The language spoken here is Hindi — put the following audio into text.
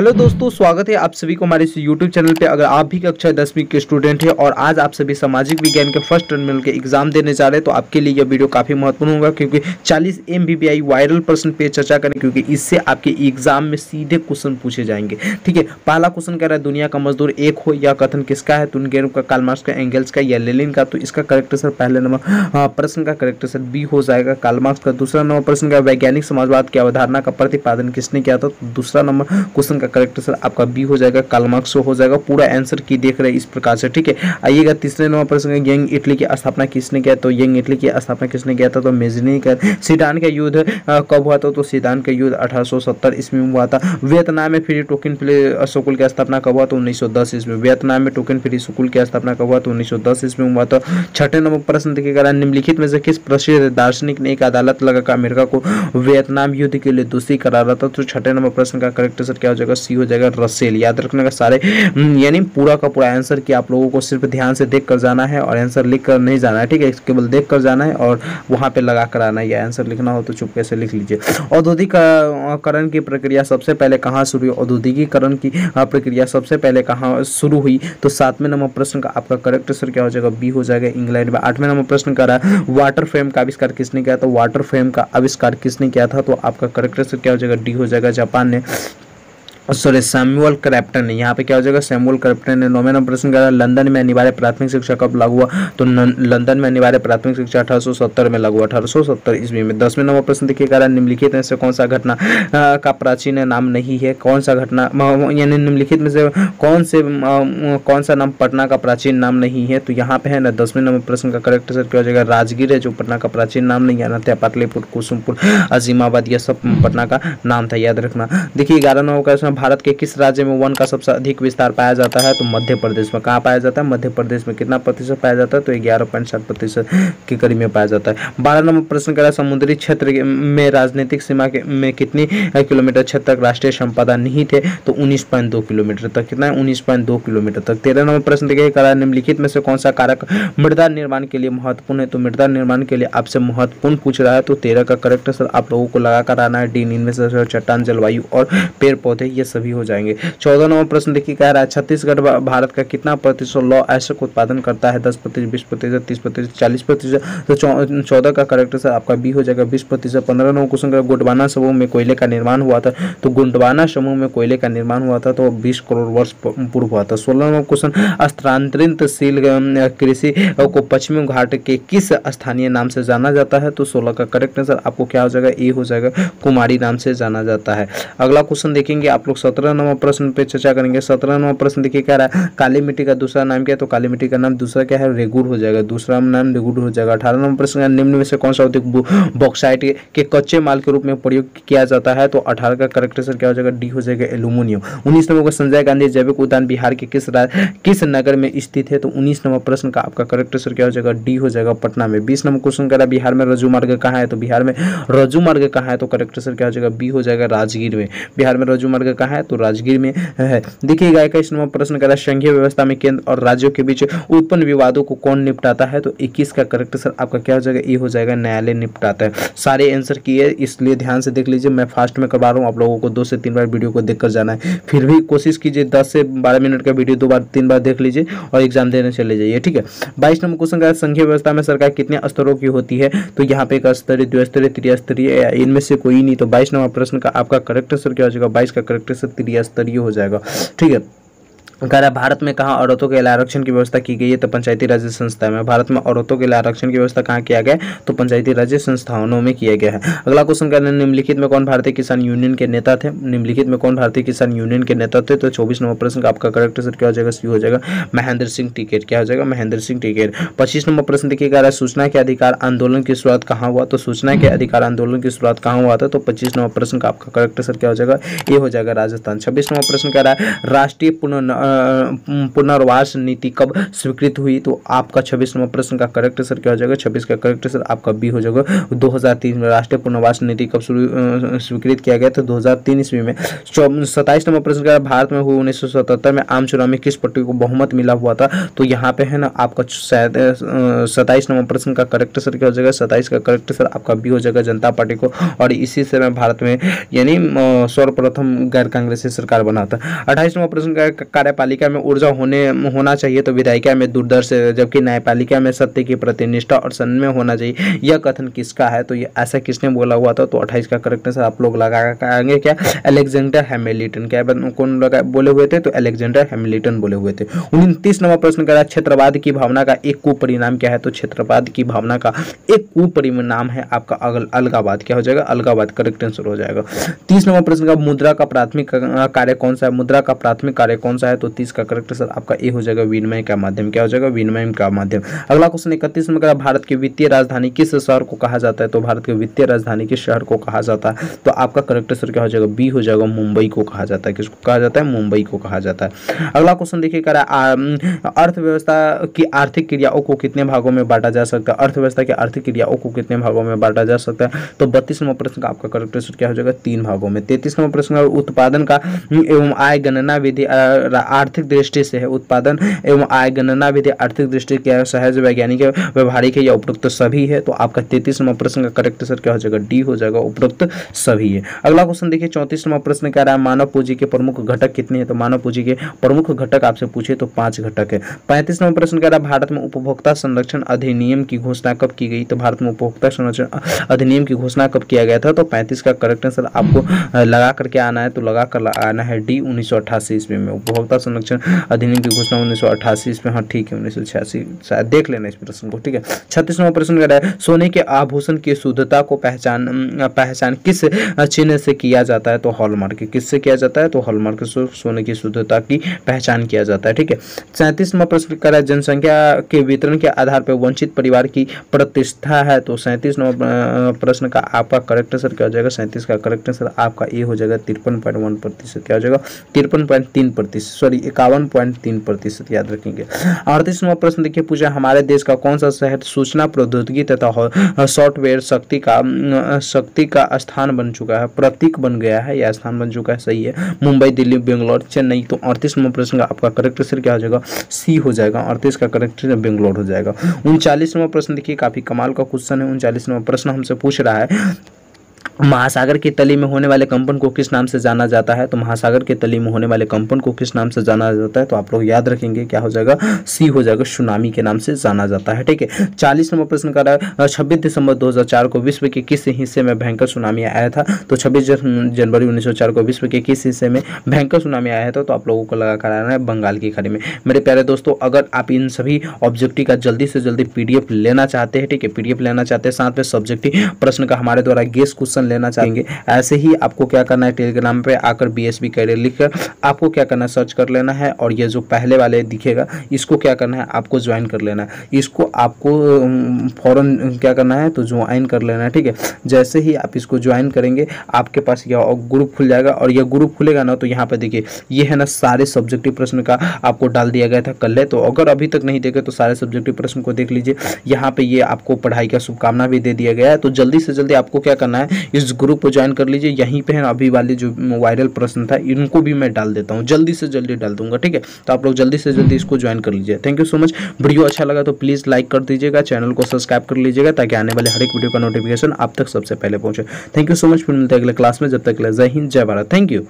हेलो दोस्तों, स्वागत है आप सभी को हमारे इस YouTube चैनल पे। अगर आप भी कक्षा 10वीं के स्टूडेंट हैं और आज आप सभी सामाजिक विज्ञान के फर्स्ट टर्मिनल के एग्जाम देने जा रहे हैं तो आपके लिए यह वीडियो काफ़ी महत्वपूर्ण होगा, क्योंकि 40 MBBI वायरल प्रश्न पे चर्चा करें, क्योंकि इससे आपके एग्जाम में सीधे क्वेश्चन पूछे जाएंगे। ठीक है, पहला क्वेश्चन कह रहा है दुनिया का मजदूर एक हो, यह कथन किसका है? तुनगेरव का, कार्ल मार्क्स का, एंगल्स का या लेनिन का? तो इसका करेक्ट आंसर पहले नंबर प्रश्न का करेक्ट आंसर बी हो जाएगा, कार्ल मार्क्स का। दूसरा नंबर प्रश्न का वैज्ञानिक समाजवाद की अवधारणा का प्रतिपादन किसने किया था? तो दूसरा नंबर क्वेश्चन का करेक्ट आंसर आपका बी हो जाएगा, कार्ल मार्क्स हो जाएगा। पूरा आंसर की देख रहे हैं इस प्रकार से। ठीक है, आइएगा तीसरे नंबर प्रश्न, यंग इटली की स्थापना किसने किया? तो यंग इटली की स्थापना किसने किया था? तो मेजनी का। सीडान का युद्ध कब हुआ था? तो सीडान का युद्ध 1870 ईस्वी में हुआ था। वियतनाम में फ्री टोकन फ्री स्कूल की स्थापना कब हुआ? तो 1910 ईस्वी में। वियतनाम में टोकन फ्री स्कूल की स्थापना कब हुआ? तो 1910 ईस्वी में हुआ था। छठे नंबर प्रश्न देखिएगा, निम्नलिखित में से किस प्रसिद्ध दार्शनिक ने एक अदालत लगाकर अमेरिका को वियतनाम युद्ध के लिए दोषी करारा था? तो छठे नंबर प्रश्न का करेक्ट आंसर क्या हो जाएगा? सी हो जाएगा, रसेल। याद रखने का सारे यानी पूरा का पूरा आंसर की आप लोगों को सिर्फ ध्यान से देख कर जाना है और आंसर लिख कर नहीं जाना है। ठीक है, केवल देख कर जाना है और वहां पे लगा कर आना है। या आंसर लिखना हो तो चुपके से लिख लीजिए। औद्योगिकरण की प्रक्रिया सबसे पहले कहाँ शुरू हुई? औद्योगिकरण की प्रक्रिया सबसे पहले कहाँ शुरू हुई? तो सातवें नंबर प्रश्न का आपका करेक्ट आंसर क्या हो जाएगा? बी हो जाएगा, इंग्लैंड में। आठवें नंबर प्रश्न कर रहा है वाटर फ्रेम का आविष्कार किसने किया? तो वाटर फ्रेम का आविष्कार किसने किया था? तो आपका करेक्ट आंसर क्या हो जाएगा? डी हो जाएगा, जापान ने। सॉरी, सैमुअल क्रैप्टन ने। यहाँ पे क्या हो जाएगा? सैमुअल क्रैप्टन ने। नौवें नंबर प्रश्न करा लंदन में अनिवार्य प्राथमिक शिक्षा कब लागू हुआ? तो लंदन में अनिवार्य प्राथमिक शिक्षा 1870 में लागू हुआ, 1870 ईस्वी में। 10वें नंबर प्रश्न देखिएगा, निम्नलिखित में से कौन सा घटना का प्राचीन नाम नहीं है? कौन सा घटना यानी निम्नलिखित में से कौन सा नाम पटना का प्राचीन नाम नहीं है? तो यहाँ पे है ना 10वें नंबर प्रश्न का करेक्ट आंसर क्या हो जाएगा? राजगीर है, जो पटना का प्राचीन नाम नहीं है। था पाटलिपुत्र, कुसुमपुर, अजीमाबाद, यह सब पटना का नाम था, याद रखना। देखिए 11 नंबर का भारत के किस राज्य में वन का सबसे अधिक विस्तार पाया जाता है? तो मध्य प्रदेश में। कहाँ पाया जाता है? मध्य प्रदेश में। कितना प्रतिशत पाया जाता है? तो 11.7% के करीब में पाया जाता है। 12 नंबर प्रश्न करा समुद्री क्षेत्र में राजनीतिक सीमा में कितनी किलोमीटर क्षेत्र तक राष्ट्रीय संपदा निहित है? तो 19.2 किलोमीटर तक। कितना है? 19.2 किलोमीटर तक। 13 नंबर प्रश्न देखिए करा निम्नलिखित में से कौन सा कारक मृदा निर्माण के लिए महत्वपूर्ण है? तो मृदा निर्माण के लिए आपसे महत्वपूर्ण पूछ रहा है, तो 13 का करेक्ट आंसर आप लोगों को लगा कर आना है। डी, इनमें से चट्टान, जलवायु और पेड़ पौधे, ये सभी हो जाएंगे। 14 नंबर प्रश्न देखिए कह रहा है छत्तीसगढ़ भारत का कितना प्रतिशत लौ ऐसे को उत्पादन करता है? 10%, 20%, 30%, 40%। तो 14 का करेक्ट आंसर आपका बी हो जाएगा, 20%। 15 नंबर क्वेश्चन का गोंडवाना समूह में कोयले का निर्माण हुआ था? तो गोंडवाना समूह में कोयले का निर्माण हुआ था तो 20 करोड़ वर्ष पूर्व हुआ था। 16 नंबर क्वेश्चन स्थानांतरित कृषि को पश्चिमी घाट के किस स्थानीय नाम से जाना जाता है? तो 16 का करेक्ट आंसर आपको क्या हो जाएगा? ए हो जाएगा, कुमारी नाम से जाना जाता है। अगला क्वेश्चन देखेंगे आप लोग 17 नंबर प्रश्न पे चर्चा करेंगे। 17 नंबर प्रश्न देखिए क्या रहा है काली मिट्टी का दूसरा नाम क्या है? तो काली मिट्टी का नाम दूसरा क्या है? रेगुर हो जाएगा, दूसरा नाम रेगुर हो जाएगा। 18 नंबर प्रश्न निम्न में से कौन सा उद्योग बॉक्साइट के कच्चे माल के रूप में प्रयोग किया जाता है? तो 18 का करेक्ट आंसर क्या हो जाएगा? डी हो जाएगा, एल्यूमिनियम। 19 नंबर को संजय गांधी जैविक उद्यान बिहार के किस नगर में स्थित है? तो 19 नंबर प्रश्न का आपका करेक्ट आंसर क्या हो जाएगा? डी हो जाएगा, पटना में। 20 नंबर क्वेश्चन करा बिहार में रज्जु मार्ग कहाँ है? तो बिहार में रज्जु मार्ग कहाँ है? तो करेक्ट आंसर क्या हो जाएगा? बी हो जाएगा, राजगीर में। बिहार में रज्जु मार्ग कहाँ है? तो राजगीर में है। देखिएगा 21 नंबर प्रश्न करा संघीय व्यवस्था में केंद्र और राज्यों के बीच उत्पन्न विवादों को कौन निपटाता है? तो 21 का करेक्ट आंसर आपका क्या हो जाएगा? ये हो जाएगा, न्यायालय निपटाता है। सारे आंसर किए, इसलिए ध्यान से देख लीजिए। मैं फास्ट में करवा रहा हूँ, आप लोगों को 2 से 3 बार वीडियो को देखकर जाना है। फिर भी कोशिश कीजिए 10 से 12 मिनट का वीडियो 2 बार 3 बार देख लीजिए और एग्जाम देने चले जाइए। ठीक है, 22 नंबर क्वेश्चन करा संघीय व्यवस्था में सरकार कितने स्तरों की होती है? तो यहाँ पे 1 स्तरीय, 2 स्तरीय, 3 स्तरीय, इनमें से कोई नहीं। तो 22 नंबर प्रश्न का आपका करेक्ट आंसर क्या हो जाएगा? 22 का करेक्ट आंसर 3 स्तरीय हो जाएगा। ठीक है, कह रहा है भारत में कहाँ औरतों के लिए आरक्षण की व्यवस्था की गई है? तो पंचायती राज्य संस्था में। भारत में औरतों के लिए आरक्षण की व्यवस्था कहाँ किया गया? तो पंचायती राज्य संस्थानों में किया गया है। अगला क्वेश्चन कह रहे हैं निम्नलिखित में कौन भारतीय किसान यूनियन के नेता थे? निम्नलिखित में कौन भारतीय किसान यूनियन के नेता थे? तो 24 नंबर प्रश्न का आपका करेक्ट आंसर क्या हो जाएगा? सी हो जाएगा, महेंद्र सिंह टिकैत। क्या हो जाएगा? महेंद्र सिंह टिकैत। 25 नंबर प्रश्न देखिए कह रहा है सूचना के अधिकार आंदोलन की शुरुआत कहाँ हुआ? तो सूचना के अधिकार आंदोलन की शुरुआत कहाँ हुआ था? तो 25 नंबर प्रश्न का आपका करेक्ट आंसर क्या हो जाएगा? ये हो जाएगा, राजस्थान। 26 नंबर प्रश्न कह रहा है राष्ट्रीय पुनर्वास नीति कब स्वीकृत हुई? तो आपका 26 नंबर प्रश्न का करेक्ट आंसर क्या हो जाएगा? 26 का करेक्ट आंसर आपका बी हो जाएगा। 2003 में राष्ट्रीय पुनर्वास नीति कब स्वीकृत किया गया? तो 2003 ईस्वी में। 27 नंबर प्रश्न का भारत में हुए 1977 में आम चुनाव में किस पार्टी को बहुमत मिला हुआ था? तो यहाँ पे है ना आपका शायद 27 नंबर प्रश्न का करेक्ट आंसर क्या हो जाएगा? 27 का करेक्ट आंसर आपका बी हो जाएगा, जनता पार्टी को। और इसी समय भारत में यानी सर्वप्रथम गैर कांग्रेसी सरकार बना था। 28 नंबर प्रश्न का कार्यपालिका में ऊर्जा होना चाहिए तो विधायिका में दूरदर्शी, जबकि न्यायपालिका में सत्य की प्रतिनिष्ठा और संयम होना चाहिए। यह कथन किसका है? तो ये ऐसा किसने बोला हुआ था? तो 28 का करेक्ट आंसर आप लोग लगाएंगे क्या? Alexander Hamilton. क्या कौन बोले हुए थे? तो अलेक्जेंडर हैमिल्टन बोले हुए थे। 29 नंबर प्रश्न का क्षेत्रवाद की भावना का एक कुपरिणाम क्या है? तो क्षेत्रवाद की भावना का एक कुपरिणाम है आपका अलगावाद। क्या हो जाएगा? अलगावाद करेक्ट आंसर हो जाएगा। 30 नंबर प्रश्न का मुद्रा का प्राथमिक कार्य कौन सा है? मुद्रा का प्राथमिक कार्य कौन सा है? तो 30 का करेक्ट आंसर आपका ए हो जाएगा, विनिमय का माध्यम। क्या हो जाएगा? विनिमय का माध्यम। अगला क्वेश्चन 31 नंबर का भारत की वित्तीय राजधानी किस शहर को कहा जाता है? तो भारत की वित्तीय राजधानी किस शहर को कहा जाता है? तो आपका करेक्ट आंसर क्या हो जाएगा? बी हो जाएगा, मुंबई को कहा जाता है। किसको कहा जाता है? मुंबई को कहा जाता है। अगला क्वेश्चन देखिए, अर्थव्यवस्था की आर्थिक क्रियाओं को कितने भागों में बांटा जा सकता है? अर्थव्यवस्था की आर्थिक क्रियाओं को कितने भागों में बांटा जा सकता है? तो 32 नंबर प्रश्न का आपका करेक्ट आंसर क्या हो जाएगा? 3 भागों में। 33 नंबर प्रश्न का उत्पादन का एवं आय गणना विधि आर्थिक दृष्टि से है। उत्पादन एवं आय गणना विधि आर्थिक दृष्टि क्या सहज, वैज्ञानिक, व्यवहारिक है या उपरोक्त सभी है? तो आपका 33 नंबर प्रश्न का करेक्ट आंसर क्या हो जाएगा? डी हो जाएगा, उपरोक्त सभी है। अगला क्वेश्चन देखिए, 34 नंबर प्रश्न कह रहा है मानव पूंजी के प्रमुख घटक कितने हैं? तो मानव पूंजी के प्रमुख घटक आपसे पूछे तो 5 घटक है। 35 नंबर प्रश्न कह रहा है भारत में उपभोक्ता संरक्षण अधिनियम की घोषणा कब की गई? तो भारत में उपभोक्ता संरक्षण अधिनियम की घोषणा कब किया गया था? तो 35 का करेक्ट आंसर आपको लगा करके आना है, तो लगा कर आना है डी, 1988 ईस्वी में। उपभोक्ता संरक्षण अधिनियम की घोषणा 1988 ईस्वी। हाँ ठीक है, 1986 शायद, देख लेना इस प्रश्न को, ठीक है। 36 नंबर प्रश्न कह रहा है सोने के आभूषण की शुद्धता को पहचान किस चिन्ह से किया जाता है? तो हॉलमार्क। किससे किया जाता है? तो हॉलमार्क से सोने की शुद्धता की पहचान किया जाता है, ठीक है। 37 नंबर प्रश्न कह रहा है जनसंख्या के वितरण के आधार पर वंचित परिवार की प्रतिष्ठा है। तो 37 नंबर प्रश्न का आपका करेक्ट आंसर क्या हो जाएगा? 37 का करेक्ट आंसर आपका ए हो जाएगा, 53.1%। क्या हो जाएगा? 53.3%, सॉरी 51.3%, याद रखेंगे। 38 नंबर प्रश्न देखिए, पूछा हमारे देश का कौन सा शहर सूचना प्रौद्योगिकी तथा सॉफ्टवेयर शक्ति का स्थान बन चुका है, प्रतीक बन गया है या स्थान बन चुका है? सही है, मुंबई, दिल्ली, बेंगलोर, चेन्नई। तो 38 नंबर प्रश्न का आपका करेक्ट आंसर क्या हो जाएगा? सी हो जाएगा, 38 का करेक्ट आंसर बेंगलोर हो जाएगा। 39 नंबर प्रश्न देखिए, काफी कमाल का क्वेश्चन है। 39 नंबर प्रश्न हमसे पूछ रहा है महासागर की तली में होने वाले कंपन को किस नाम से जाना जाता है? तो महासागर के तली में होने वाले कंपन को किस नाम से जाना जाता है? तो आप लोग याद रखेंगे, क्या हो जाएगा? सी हो जाएगा, सुनामी के नाम से जाना जाता है, ठीक है। 40 नंबर प्रश्न कर रहा है 26 दिसंबर 2004 को विश्व के किस हिस्से में भयंकर सुनामी आया था? तो 26 जनवरी 1904 को विश्व के किस हिस्से में भयंकर सुनामी आया था? तो आप लोगों को लगा कर आना है बंगाल की खाड़ी में। मेरे प्यारे दोस्तों, अगर आप इन सभी ऑब्जेक्टिव का जल्दी से जल्दी PDF लेना चाहते हैं, ठीक है, PDF लेना चाहते हैं, साथ में सब्जेक्टिव प्रश्न का हमारे द्वारा गेस क्वेश्चन लेना चाहेंगे, ऐसे ही आपको क्या करना है, टेलीग्राम पे आकर BSB कैरियर लिखकर आपको क्या करना है, सर्च कर लेना है। और ये जो पहले वाले दिखेगा इसको क्या करना है, आपको ज्वाइन कर लेना है। इसको आपको फौरन क्या करना है, तो ज्वाइन कर लेना है, ठीक है। जैसे ही आप इसको ज्वाइन करेंगे आपके पास यह ग्रुप खुल जाएगा, और यह ग्रुप खुलेगा ना तो यहाँ पे देखिए ये है ना सारे सब्जेक्टिव प्रश्न का आपको डाल दिया गया था कल। तो अगर अभी तक नहीं देखे तो सारे सब्जेक्टिव प्रश्न को देख लीजिए। यहाँ पे ये आपको पढ़ाई का शुभकामना भी दे दिया गया है। तो जल्दी से जल्दी आपको क्या करना है, इस ग्रुप को ज्वाइन कर लीजिए। यहीं पे है अभी वाले जो वायरल प्रश्न था इनको भी मैं डाल देता हूँ, जल्दी से जल्दी डाल दूंगा, ठीक है। तो आप लोग जल्दी से जल्दी इसको ज्वाइन कर लीजिए। Thank you so much. Video अच्छा लगा तो प्लीज़ लाइक कर दीजिएगा, चैनल को सब्सक्राइब कर लीजिएगा ताकि आने वाले हर एक वीडियो का नोटिफिकेशन आप तक सबसे पहले पहुंचे। Thank you so much. फिर मिलते हैं अगले क्लास में, जब तक के लिए जय हिंद, जय भारत। Thank you.